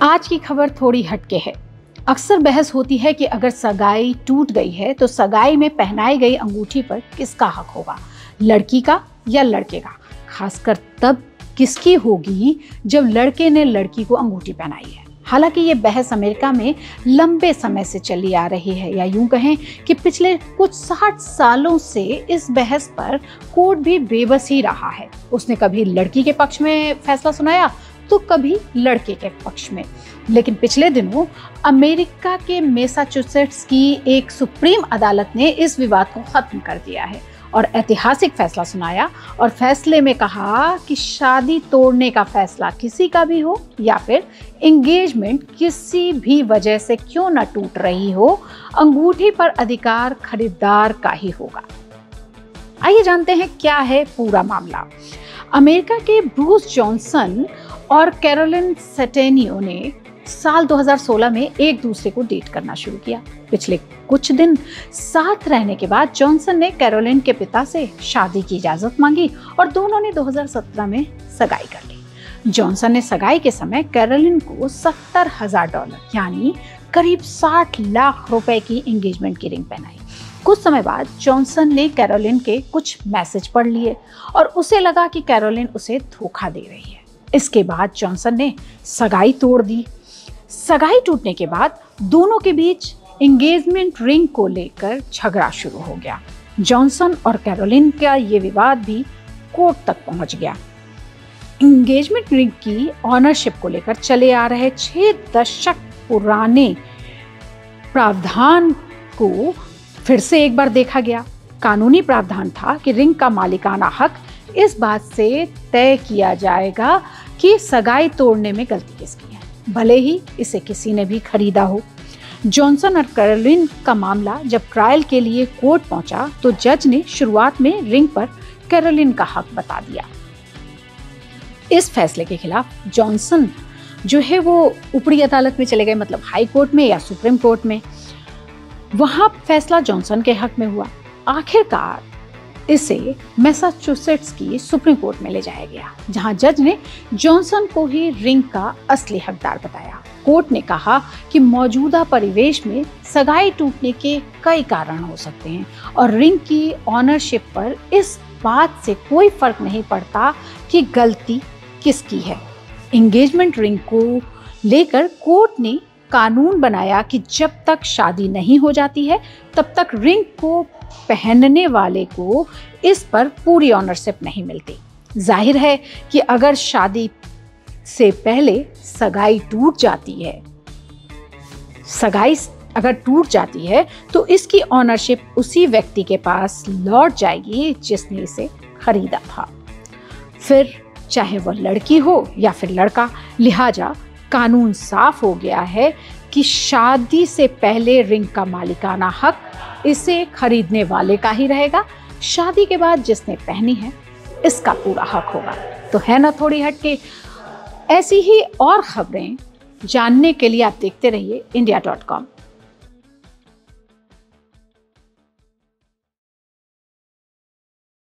आज की खबर थोड़ी हटके है। अक्सर बहस होती है कि अगर सगाई टूट गई है तो सगाई में पहनाई गई अंगूठी पर किसका हक होगा, लड़की का या लड़के का। खासकर तब किसकी होगी जब लड़के ने लड़की को अंगूठी पहनाई है। हालांकि ये बहस अमेरिका में लंबे समय से चली आ रही है, या यूं कहें कि पिछले कुछ 60 सालों से इस बहस पर कोर्ट भी बेबस ही रहा है। उसने कभी लड़की के पक्ष में फैसला सुनाया तो कभी लड़के के पक्ष में। लेकिन पिछले दिनों अमेरिका के मैसाचुसेट्स की एक सुप्रीम अदालत ने इस विवाद को खत्म कर दिया है और ऐतिहासिक फैसला सुनाया। और फैसले में कहा कि शादी तोड़ने का फैसला किसी का भी हो या फिर एंगेजमेंट किसी भी वजह से क्यों न टूट रही हो, अंगूठी पर अधिकार खरीदार का ही होगा। आइए जानते हैं क्या है पूरा मामला। अमेरिका के ब्रूस जॉनसन और कैरोलिन सेटेनियो ने साल 2016 में एक दूसरे को डेट करना शुरू किया। पिछले कुछ दिन साथ रहने के बाद जॉनसन ने कैरोलिन के पिता से शादी की इजाजत मांगी और दोनों ने 2017 में सगाई कर ली। जॉनसन ने सगाई के समय कैरोलिन को $70,000 यानी करीब 60 लाख रुपए की एंगेजमेंट की रिंग पहनाई। कुछ समय बाद जॉनसन ने कैरोलिन के कुछ मैसेज पढ़ लिए और उसे लगा कि कैरोलिन उसे धोखा दे रही है। इसके बाद जॉनसन ने सगाई तोड़ दी। सगाई टूटने के बाद दोनों के बीच एंगेजमेंट रिंग को लेकर झगड़ा शुरू हो गया। जॉनसन और कैरोलिन का ये विवाद भी कोर्ट तक पहुंच गया। एंगेजमेंट रिंग की ऑनरशिप को लेकर चले आ रहे 6 दशक पुराने प्रावधान को फिर से एक बार देखा गया। कानूनी प्रावधान था कि रिंग का मालिकाना हक इस बात से तय किया जाएगा कि सगाई तोड़ने में गलती किसकी है, भले ही इसे किसी ने भी खरीदा हो। जॉनसन और कैरोलिन का मामला जब ट्रायल के लिए कोर्ट पहुंचा तो जज ने शुरुआत में रिंग पर कैरोलिन का हक बता दिया। इस फैसले के खिलाफ जॉनसन जो है वो ऊपरी अदालत में चले गए, मतलब हाई कोर्ट में या सुप्रीम कोर्ट में। वहां फैसला जॉनसन के हक में हुआ। आखिरकार इसे मैसाचुसेट्स की सुप्रीम कोर्ट में ले जाया गया, जहां जज ने जॉनसन को ही रिंग का असली हकदार बताया। कोर्ट ने कहा कि मौजूदा परिवेश में सगाई टूटने के कई कारण हो सकते हैं और रिंग की ऑनरशिप पर इस बात से कोई फर्क नहीं पड़ता कि गलती किसकी है। एंगेजमेंट रिंग को लेकर कोर्ट ने कानून बनाया कि जब तक शादी नहीं हो जाती है तब तक रिंग को पहनने वाले को इस पर पूरी ऑनरशिप नहीं मिलती। जाहिर है कि अगर शादी से पहले सगाई टूट जाती है तो इसकी ऑनरशिप उसी व्यक्ति के पास लौट जाएगी जिसने इसे खरीदा था, फिर चाहे वह लड़की हो या फिर लड़का। लिहाजा कानून साफ हो गया है कि शादी से पहले रिंग का मालिकाना हक इसे खरीदने वाले का ही रहेगा। शादी के बाद जिसने पहनी है इसका पूरा हक होगा। तो है ना थोड़ी हटके। ऐसी ही और खबरें जानने के लिए आप देखते रहिए India.com।